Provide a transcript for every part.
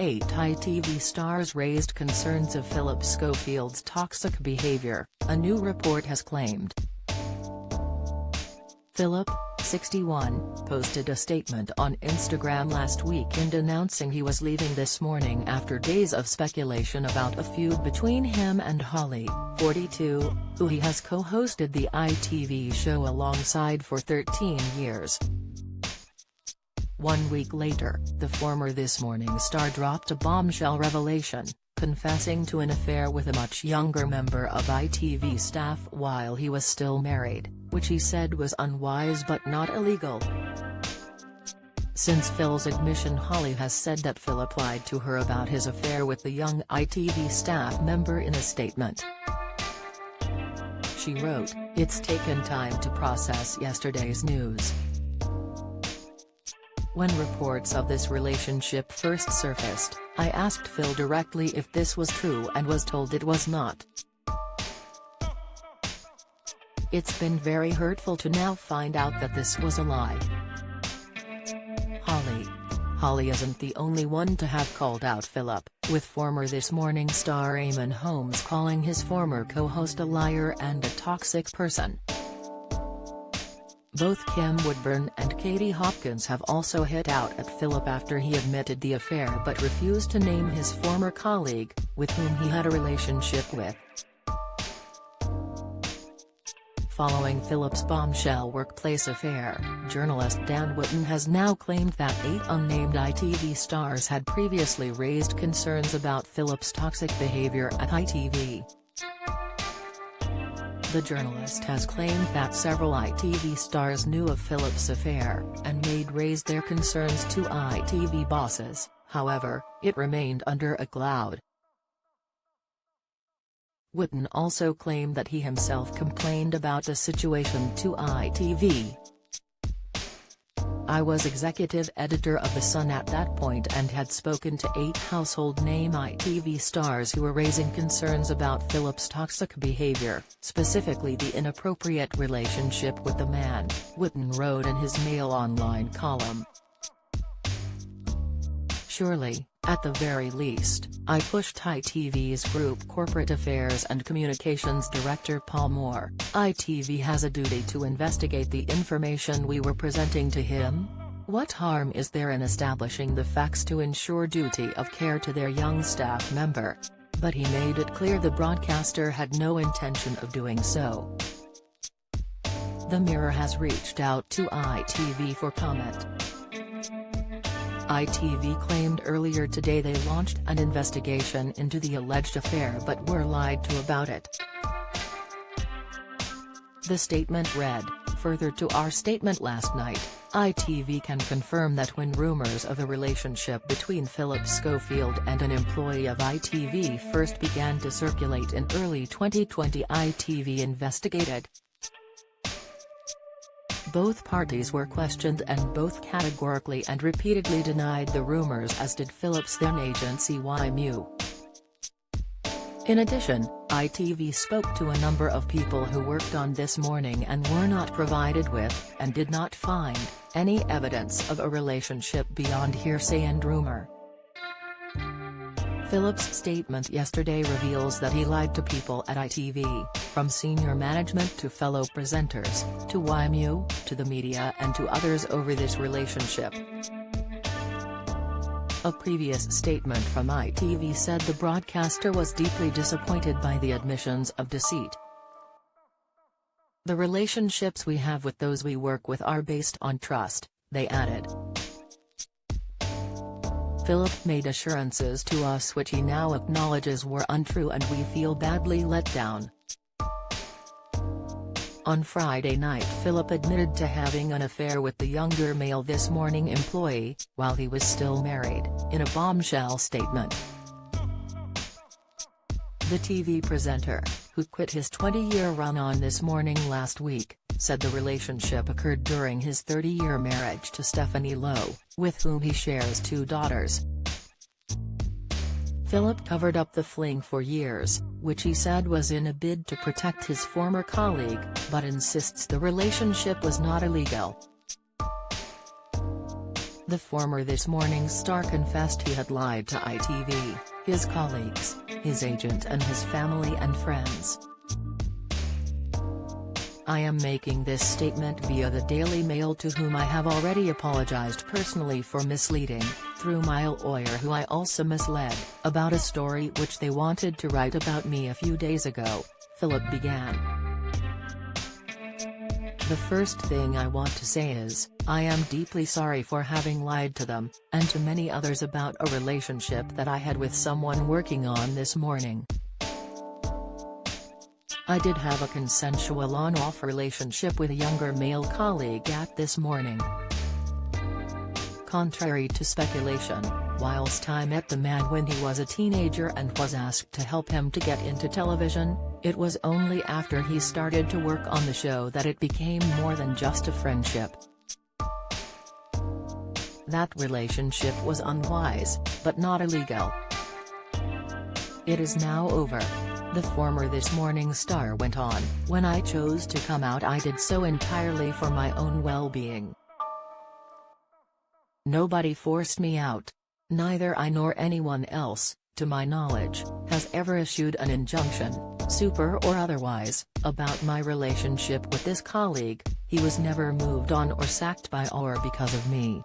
8 ITV stars raised concerns of Phillip Schofield's toxic behaviour, a new report has claimed. Phillip, 61, posted a statement on Instagram last weekend announcing he was leaving This Morning after days of speculation about a feud between him and Holly, 42, who he has co-hosted the ITV show alongside for 13 years. 1 week later, the former This Morning star dropped a bombshell revelation, confessing to an affair with a much younger member of ITV staff while he was still married, which he said was unwise but not illegal. Since Phil's admission, Holly has said that Phillip lied to her about his affair with the young ITV staff member in a statement. She wrote, "It's taken time to process yesterday's news. When reports of this relationship first surfaced, I asked Phil directly if this was true and was told it was not. It's been very hurtful to now find out that this was a lie." Holly isn't the only one to have called out Phillip, with former This Morning star Eamon Holmes calling his former co-host a liar and a toxic person. Both Kim Woodburn and Katie Hopkins have also hit out at Phillip after he admitted the affair but refused to name his former colleague, with whom he had a relationship with. Following Phillip's bombshell workplace affair, journalist Dan Wootton has now claimed that 8 unnamed ITV stars had previously raised concerns about Phillip's toxic behaviour at ITV. The journalist has claimed that several ITV stars knew of Phillip's affair, and raised their concerns to ITV bosses, however, it remained under a cloud. Wootton also claimed that he himself complained about the situation to ITV. "I was executive editor of The Sun at that point and had spoken to 8 household name ITV stars who were raising concerns about Phillip's toxic behaviour, specifically the inappropriate relationship with the man," Wootton wrote in his Mail Online column. "Surely, at the very least, I pushed ITV's Group Corporate Affairs and Communications Director Paul Moore. ITV has a duty to investigate the information we were presenting to him. What harm is there in establishing the facts to ensure duty of care to their young staff member?" But he made it clear the broadcaster had no intention of doing so. The Mirror has reached out to ITV for comment. ITV claimed earlier today they launched an investigation into the alleged affair but were lied to about it. The statement read, "Further to our statement last night, ITV can confirm that when rumors of a relationship between Phillip Schofield and an employee of ITV first began to circulate in early 2020, ITV investigated. Both parties were questioned and both categorically and repeatedly denied the rumors, as did Phillip's then agency YMU. In addition, ITV spoke to a number of people who worked on This Morning and were not provided with, and did not find, any evidence of a relationship beyond hearsay and rumor." Phillip's statement yesterday reveals that he lied to people at ITV, from senior management to fellow presenters, to YMU, to the media and to others over this relationship. A previous statement from ITV said the broadcaster was deeply disappointed by the admissions of deceit. "The relationships we have with those we work with are based on trust," they added. "Phillip made assurances to us which he now acknowledges were untrue and we feel badly let down." On Friday night, Phillip admitted to having an affair with the younger male This Morning employee, while he was still married, in a bombshell statement. The TV presenter, who quit his 20-year run on This Morning last week, said the relationship occurred during his 30-year marriage to Stephanie Lowe, with whom he shares 2 daughters. Phillip covered up the fling for years, which he said was in a bid to protect his former colleague, but insists the relationship was not illegal. The former This Morning star confessed he had lied to ITV, his colleagues, his agent and his family and friends. "I am making this statement via the Daily Mail, to whom I have already apologized personally for misleading, through my lawyer who I also misled, about a story which they wanted to write about me a few days ago," Phillip began. "The first thing I want to say is, I am deeply sorry for having lied to them, and to many others, about a relationship that I had with someone working on This Morning. I did have a consensual on-off relationship with a younger male colleague at This Morning. Contrary to speculation, whilst I met the man when he was a teenager and was asked to help him to get into television, it was only after he started to work on the show that it became more than just a friendship. That relationship was unwise, but not illegal. It is now over," the former This Morning star went on. "When I chose to come out, I did so entirely for my own well-being. Nobody forced me out. Neither I nor anyone else, to my knowledge, has ever issued an injunction, super or otherwise, about my relationship with this colleague. He was never moved on or sacked by or because of me.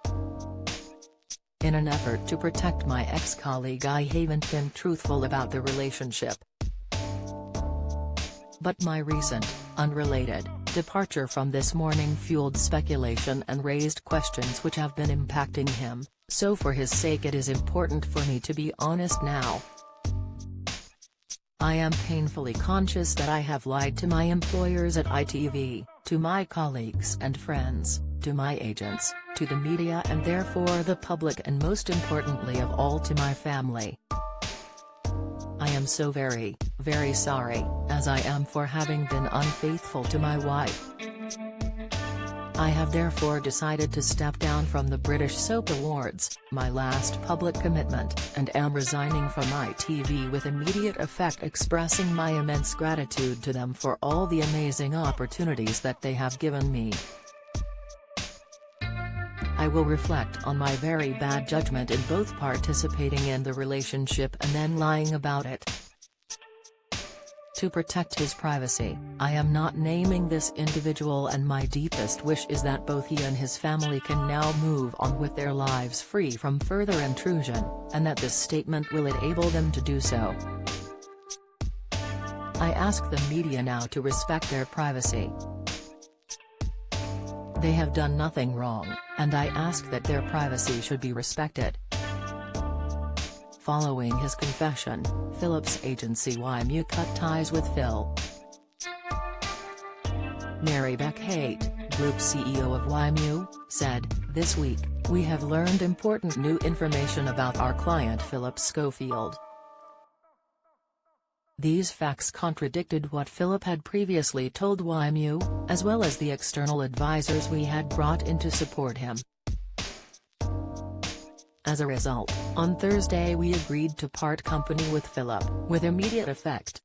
In an effort to protect my ex-colleague, I haven't been truthful about the relationship. But my recent, unrelated, departure from This Morning fueled speculation and raised questions which have been impacting him, so for his sake it is important for me to be honest now. I am painfully conscious that I have lied to my employers at ITV, to my colleagues and friends, to my agents, to the media and therefore the public, and most importantly of all to my family. I am so very, very sorry, as I am for having been unfaithful to my wife. I have therefore decided to step down from the British Soap Awards, my last public commitment, and am resigning from ITV with immediate effect, expressing my immense gratitude to them for all the amazing opportunities that they have given me. I will reflect on my very bad judgment in both participating in the relationship and then lying about it. To protect his privacy, I am not naming this individual, and my deepest wish is that both he and his family can now move on with their lives free from further intrusion, and that this statement will enable them to do so. I ask the media now to respect their privacy. They have done nothing wrong, and I ask that their privacy should be respected." Following his confession, Phillip's agency YMU cut ties with Phil. Mary Beck Haight, Group CEO of YMU, said, "This week, we have learned important new information about our client Phillip Schofield. These facts contradicted what Phillip had previously told YMU, as well as the external advisors we had brought in to support him. As a result, on Thursday we agreed to part company with Phillip, with immediate effect.